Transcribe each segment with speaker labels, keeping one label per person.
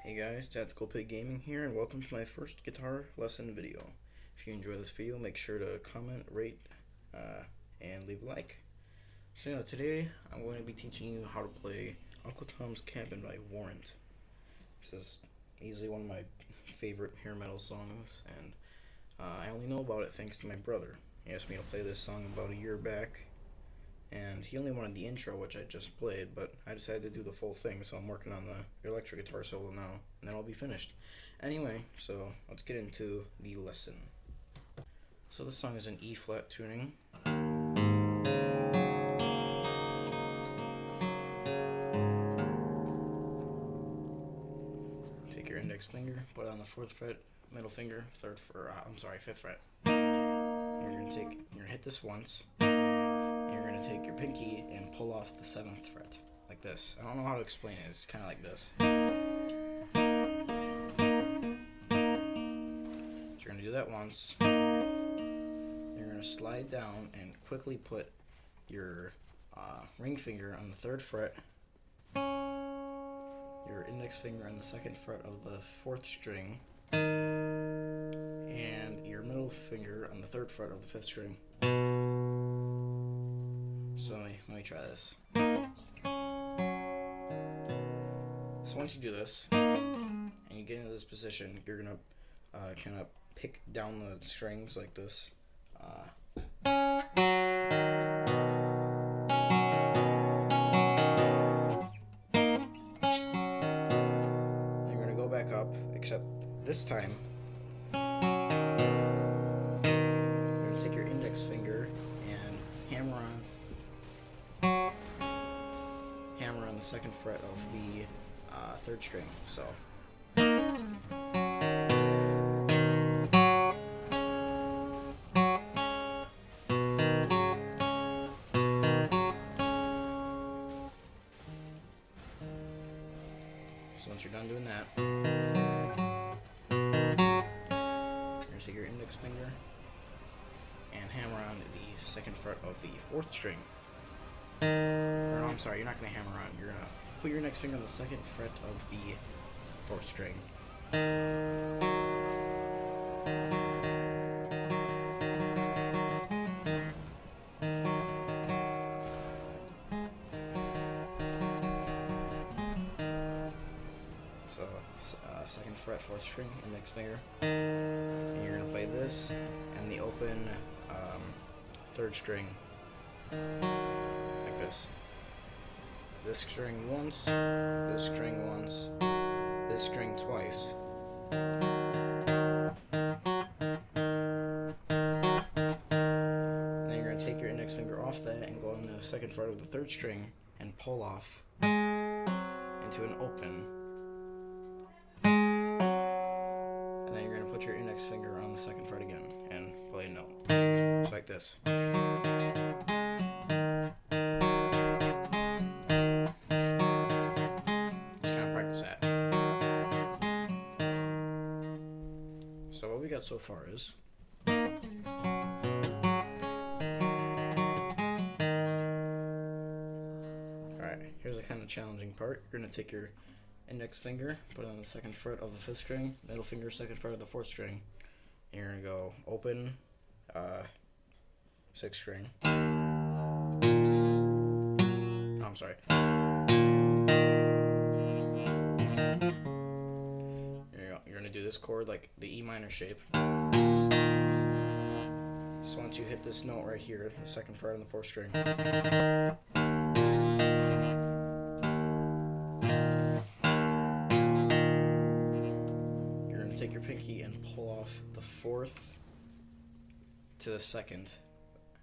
Speaker 1: Hey guys, Tactical Pig Gaming here, and welcome to my first guitar lesson video. If you enjoy this video, make sure to comment, rate, and leave a like. So today I'm going to be teaching you how to play Uncle Tom's Cabin by Warrant. This is easily one of my favorite hair metal songs, and I only know about it thanks to my brother. He asked me to play this song about a year back, and he only wanted the intro, which I just played, but I decided to do the full thing, so I'm working on the electric guitar solo now, and then I'll be finished. Anyway, so let's get into the lesson. So this song is in E flat tuning. Take your index finger, put it on the 4th fret, middle finger, 5th fret. You're gonna hit this once. You're going to take your pinky and pull off the 7th fret, like this. I don't know how to explain it, it's kind of like this. So you're going to do that once. You're going to slide down and quickly put your ring finger on the 3rd fret, your index finger on the 2nd fret of the 4th string, and your middle finger on the 3rd fret of the 5th string. So let me try this. So once you do this, and you get into this position, you're going to kind of pick down the strings like this. Then you're going to go back up, except this time, you're going to take your index finger and hammer on the 2nd fret of the 3rd string. So once you're done doing that, you're going to take your index finger and hammer on the 2nd fret of the 4th string. Or no, I'm sorry, you're not going to hammer on. You're going to put your index finger on the 2nd fret of the 4th string. So, 2nd fret, 4th string, index finger. And you're going to play this and the open 3rd string. Like this. This string once, this string once, this string twice. Then you're going to take your index finger off that and go on the 2nd fret of the 3rd string and pull off into an open. And then you're going to put your index finger on the 2nd fret again and play a note. Just like this. So what we got so far is alright, here's a kind of challenging part. You're going to take your index finger, put it on the 2nd fret of the 5th string, middle finger 2nd fret of the 4th string, and you're going to go open 6th string. Oh, I'm sorry. You're going to do this chord like the E minor shape. So once you hit this note right here, the 2nd fret on the 4th string, you're going to take your pinky and pull off the 4th to the 2nd.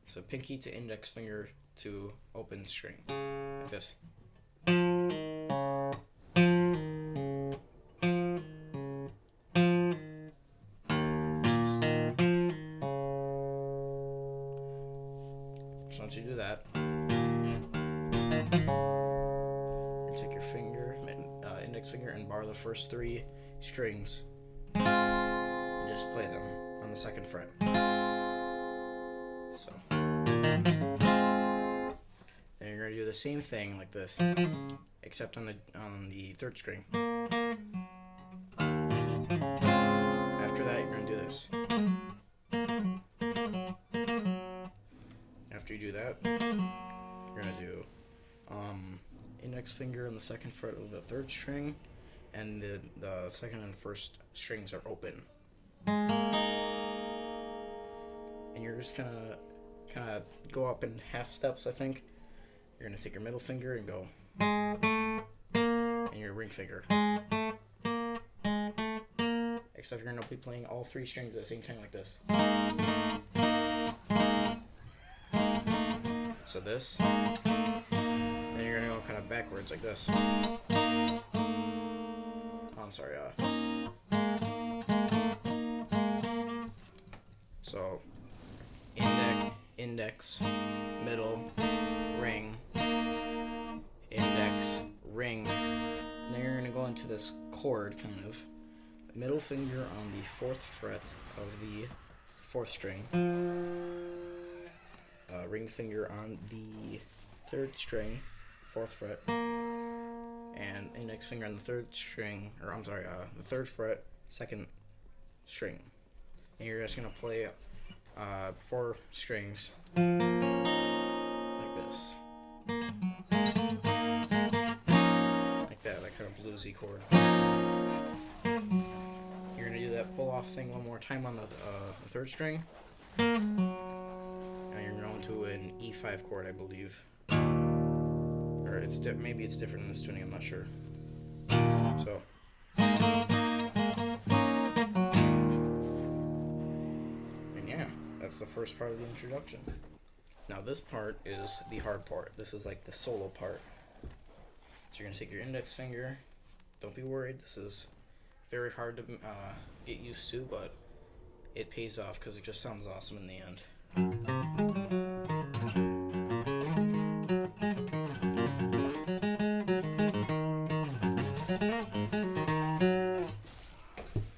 Speaker 1: So pinky to index finger to open string, like this. So once you do that, you take your finger, index finger, and bar the first 3 strings, and just play them on the 2nd fret. So then you're going to do the same thing like this, except on the 3rd string. this. After you do that, you're gonna do index finger on the second fret of the third string, and the second and first strings are open. And you're just kind of go up in half steps, I think. You're gonna take your middle finger and go, and your ring finger. Except you're gonna be playing all three strings at the same time like this. So this, then you're gonna go kind of backwards like this. Oh, I'm sorry. So index, middle, ring, index, ring. And then you're gonna go into this chord kind of. Middle finger on the 4th fret of the 4th string. Ring finger on the 3rd string, 4th fret, and index finger on the 3rd string, or I'm sorry, the 3rd fret, 2nd string. And you're just gonna play 4 strings like this, like that kind of bluesy chord. You're gonna do that pull off thing one more time on the 3rd string. And you're going to an E5 chord, I believe. Or maybe it's different in this tuning, I'm not sure. So. And yeah, that's the first part of the introduction. Now this part is the hard part. This is like the solo part. So you're going to take your index finger. Don't be worried, this is very hard to get used to, but it pays off because it just sounds awesome in the end.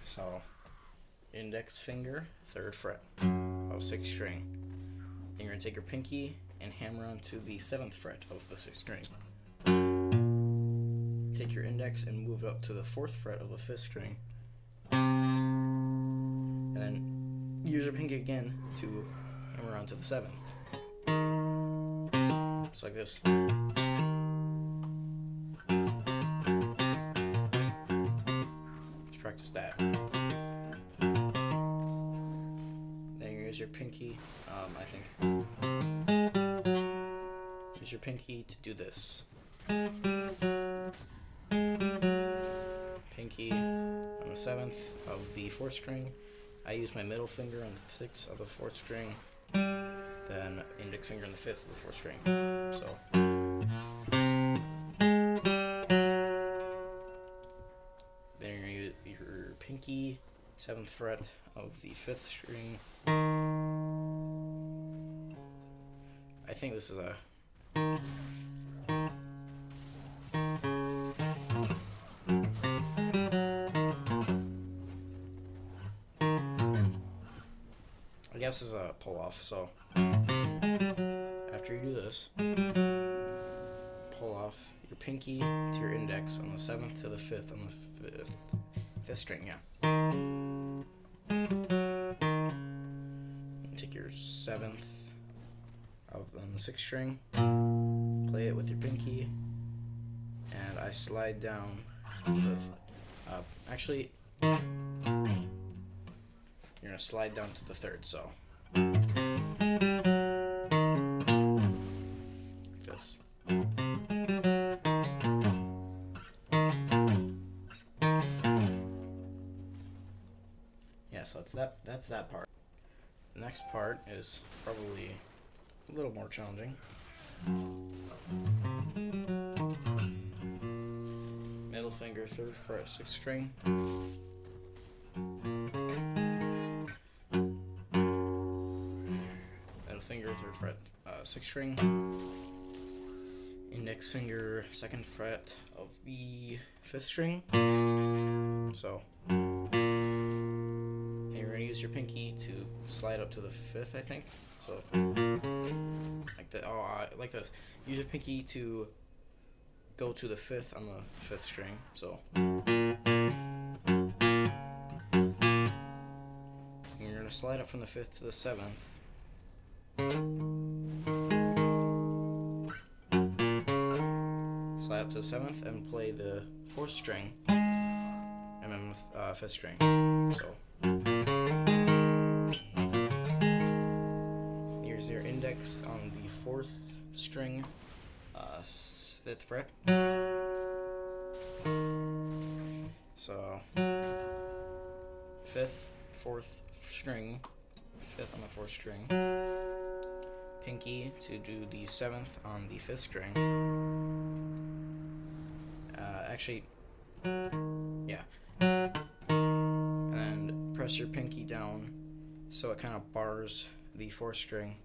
Speaker 1: So, index finger, 3rd fret of 6th string. Then you're going to take your pinky and hammer onto the 7th fret of the 6th string. Take your index and move it up to the 4th fret of the 5th string. And then use your pinky again to hammer onto the 7th. Just like this. Just practice that. Then you use your pinky, use your pinky to do this. Pinky on the 7th of the 4th string. I use my middle finger on the 6th of the 4th string, then index finger on the 5th of the 4th string. So, then you're going to use your pinky, 7th fret of the 5th string. I think this is a this is a pull off. So after you do this, pull off your pinky to your index on the 7th to the 5th on the 5th string, yeah. Take your 7th on the 6th string, play it with your pinky, and I slide down actually you're going to slide down to the 3rd, so like this. Yeah, so that's that part. The next part is probably a little more challenging. Middle finger, 3rd fret, 6th string. Finger, 3rd fret, 6th string. Index finger, 2nd fret of the 5th string. So, and you're going to use your pinky to slide up to the 5th, I think. So, like that. Oh, like this. Use your pinky to go to the 5th on the 5th string. So, going to slide up from the 5th to the 7th. Slide up to the 7th and play the 4th string, and then the 5th string. So here's your index on the 4th string, 5th fret. So 5th, 4th string, 5th on the 4th string, pinky to do the 7th on the 5th string. Actually, yeah. And then press your pinky down so it kind of bars the 4th string.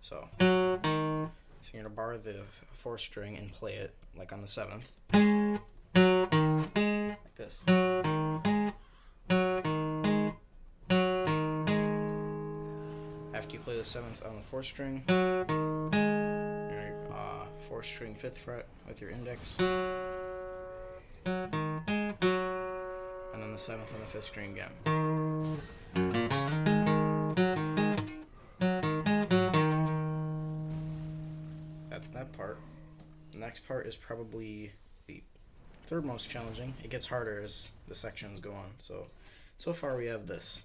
Speaker 1: So you're gonna bar the 4th string and play it like on the 7th, like this. After you play the 7th on the 4th string, your 4th string 5th fret with your index, and then the 7th on the 5th string again. That's that part. The next part is probably the third most challenging. It gets harder as the sections go on. So far we have this.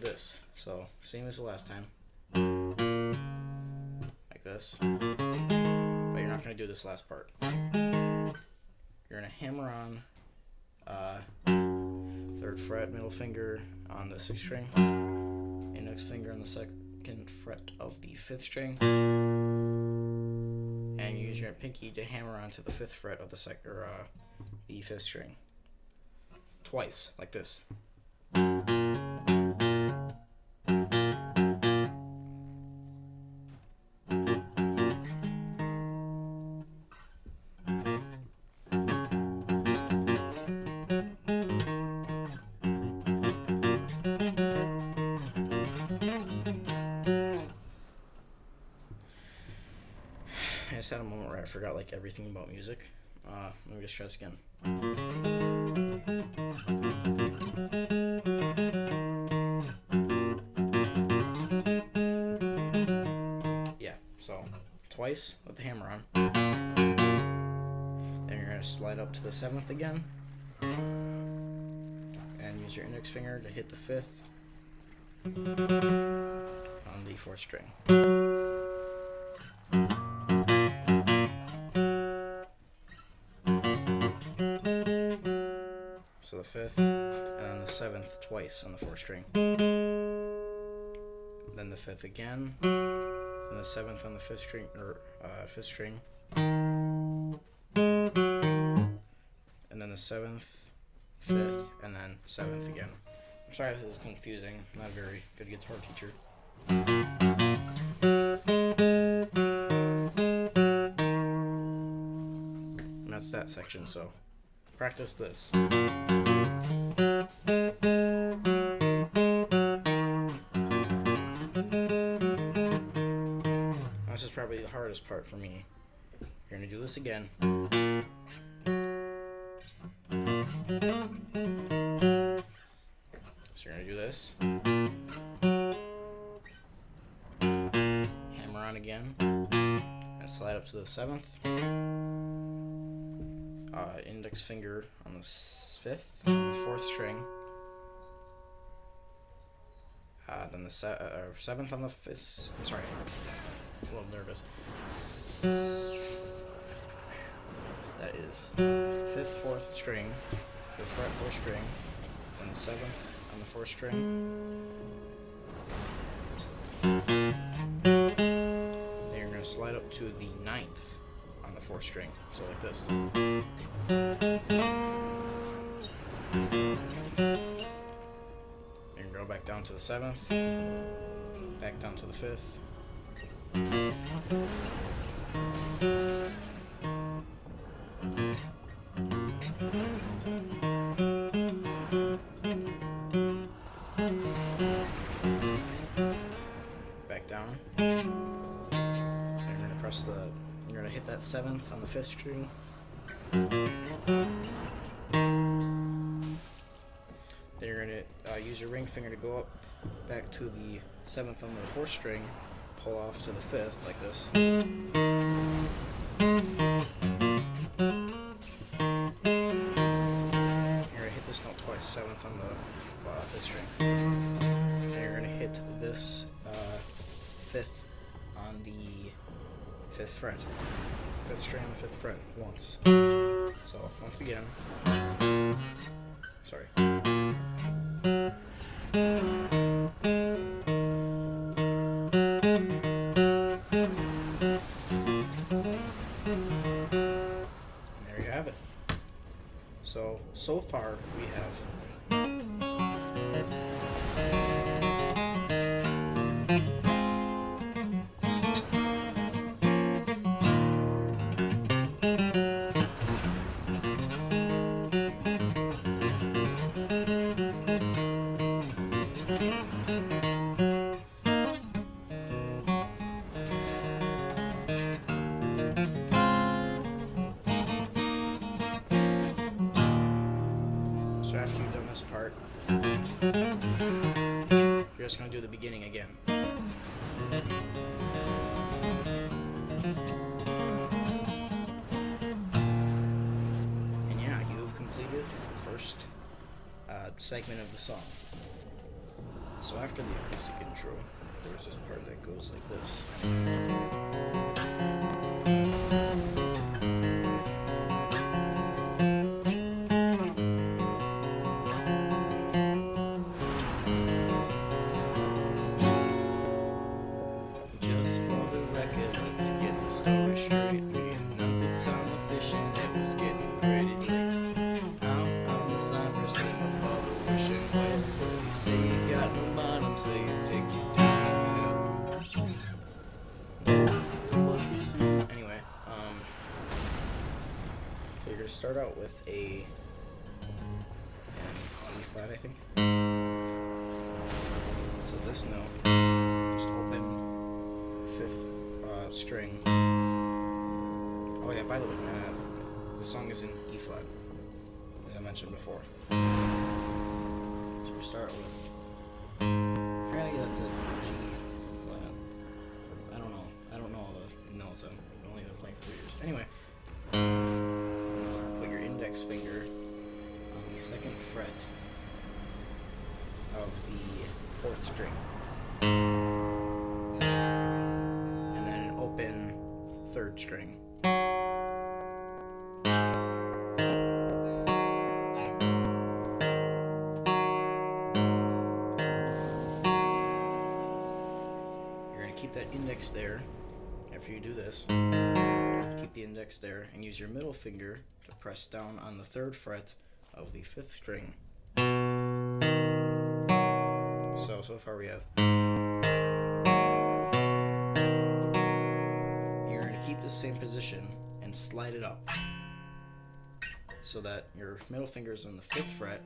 Speaker 1: This. So same as the last time, like this, but you're not going to do this last part. You're going to hammer on 3rd fret, middle finger on the 6th string, index finger on the 2nd fret of the 5th string, and use your pinky to hammer onto the 5th fret of the 5th string twice, like this. I just had a moment where I forgot like everything about music. Let me just try this again. Yeah, so twice with the hammer on. Then you're going to slide up to the 7th again, and use your index finger to hit the 5th on the 4th string. So the 5th, and then the 7th twice on the 4th string. Then the 5th again, and the 7th on the 5th string, or 5th string. And then the 7th, 5th, and then 7th again. I'm sorry if this is confusing. I'm not a very good guitar teacher. And that's that section, so practice this. This is probably the hardest part for me. You're going to do this again. So you're going to do this. Hammer on again. And slide up to the 7th. Index finger on the 5th, and the 4th string. Then the 7th on the 5th. I'm sorry, I'm a little nervous. That is 5th, 4th string, 5th fret, 4th string, then the 7th on the 4th string. Then you're going to slide up to the 9th on the 4th string, so like this. You're going to go back down to the 7th, back down to the 5th. that 7th on the 5th string. Then you're going to use your ring finger to go up back to the 7th on the 4th string, pull off to the 5th like this. You're going to hit this note twice, 7th on the 5th string. Then you're going to hit this 5th on the 5th fret. 5th string on the 5th fret once. So once again, sorry. So far we have So after you've done this part, you're just going to do the beginning again. And yeah, you've completed the first segment of the song. So after the acoustic intro, there's this part that goes like this. Story straight, me and Uncle Tom were fishing, it was getting pretty late. Out on the cypress, in my bottle wishing wet. You say you got no bottom, so you take you down the hill. Anyway, so you're gonna start out with an E flat, I think. So this note, just open 5th string. Oh yeah, by the way, the song is in E flat, as I mentioned before. So we start with, apparently that's a G flat. I don't know all the notes. I've only been playing for 3 years. Anyway, put your index finger on the 2nd fret of the 4th string. And then an open 3rd string. Keep that index there. After you do this, keep the index there and use your middle finger to press down on the 3rd fret of the 5th string. So far we have. You're going to keep the same position and slide it up so that your middle finger is on the 5th fret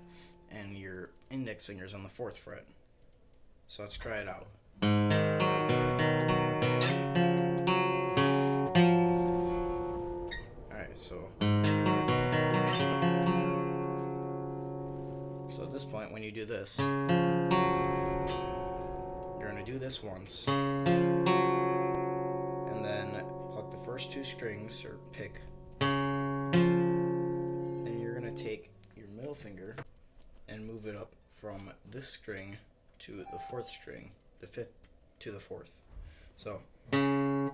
Speaker 1: and your index finger is on the 4th fret. So let's try it out. So at this point, when you do this, you're going to do this once, and then pluck the first 2 strings, or pick. Then you're going to take your middle finger and move it up from this string to the 4th string, the 5th to the 4th. So, and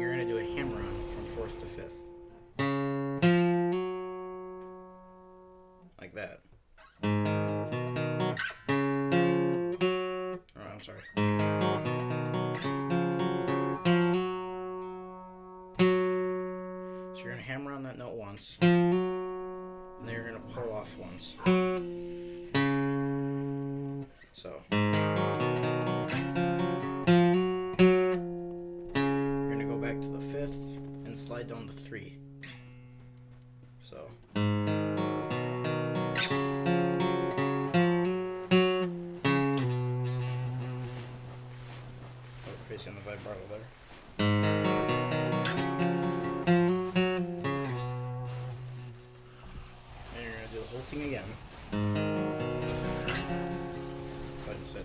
Speaker 1: you're going to do a hammer-on from 4th to 5th. Like that. Oh, I'm sorry. So you're going to hammer on that note once, and then you're going to pull off once. So you're going to go back to the 5th and slide down to 3. So crazy on the vibrato there.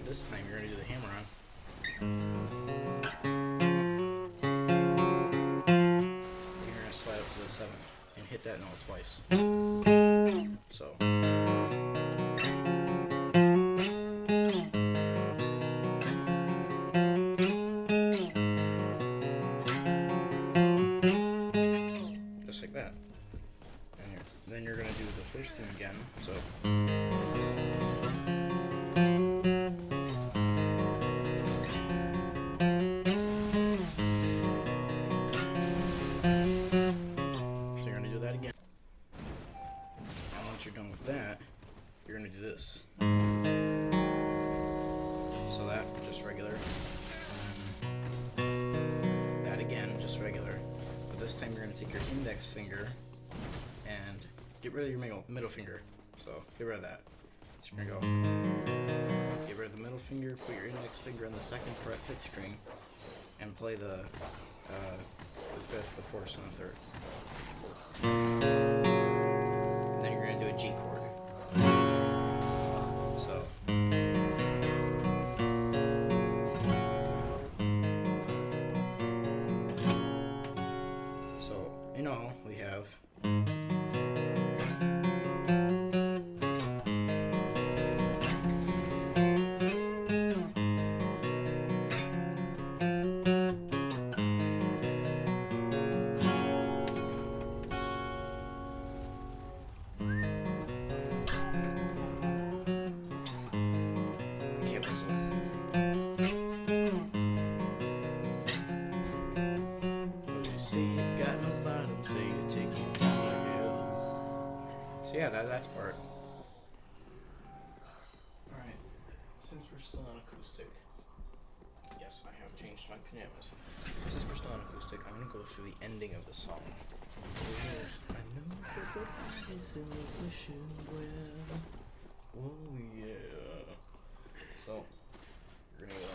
Speaker 1: this time you're going to do the hammer on. You're going to slide up to the 7th and hit that note twice. So. Just like that. And then you're going to do the first thing again. So. You're done with that, you're going to do this. So that, just regular. That again, just regular. But this time you're going to take your index finger and get rid of your middle finger. So get rid of that. So you're going to go, get rid of the middle finger, put your index finger on the 2nd fret 5th string, and play the 5th, the 4th, and the 3rd. 4th. Then you're going to do a G chord. So in all, we have yeah, that's part. Alright, since we're still on acoustic, yes, I have changed my pajamas. Since we're still on acoustic, I'm going to go through the ending of the song. I know that the body's in the wishing well. Oh yeah. So, we're going to go.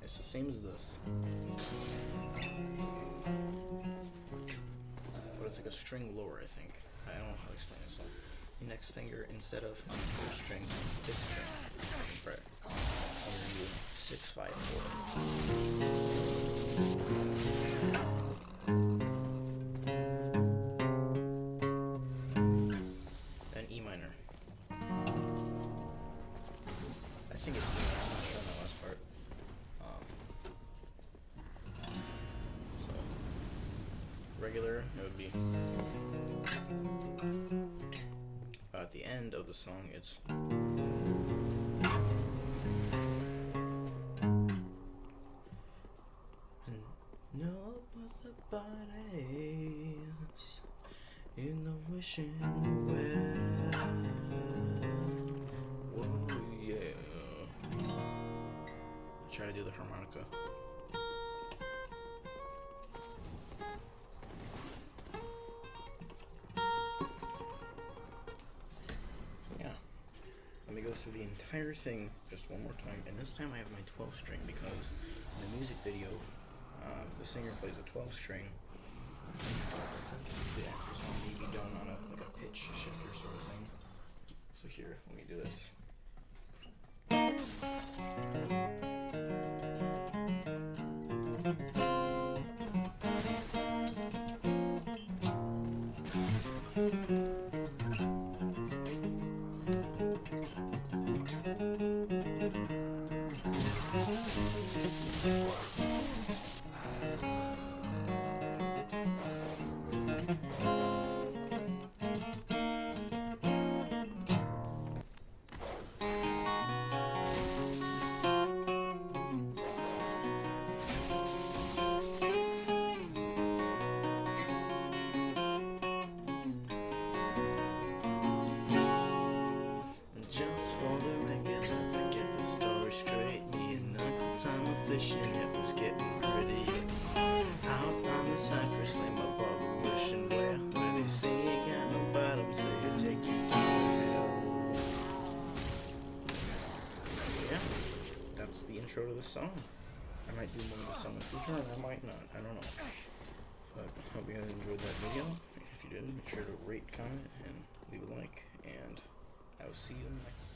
Speaker 1: It's the same as this. But it's like a string lower, I think. I don't know how to explain it. So, index finger instead of on the 4th string, 5th string, 2nd fret. I'm going to do 6, 5, 4. Then E minor. I think it's E minor. I'm not sure on the last part. So, regular, it would be. At the end of the song, it's no, but the body's in the wishing well. Whoa, yeah. I'll try to do the harmonica. Go through the entire thing just one more time, and this time I have my 12th string because in the music video the singer plays a 12th string. I think the actual song may be done on like a pitch shifter sort of thing. So here, let me do this. Fishing, it was getting pretty out on the cypress lane, my bubble wishing well. When they say you got no bottom, so you take you to hell. Yeah, that's the intro to the song. I might do more of the song in the future, and I might not. I don't know. But hope you guys enjoyed that video. If you did, make sure to rate, comment, and leave a like. And I will see you in the next.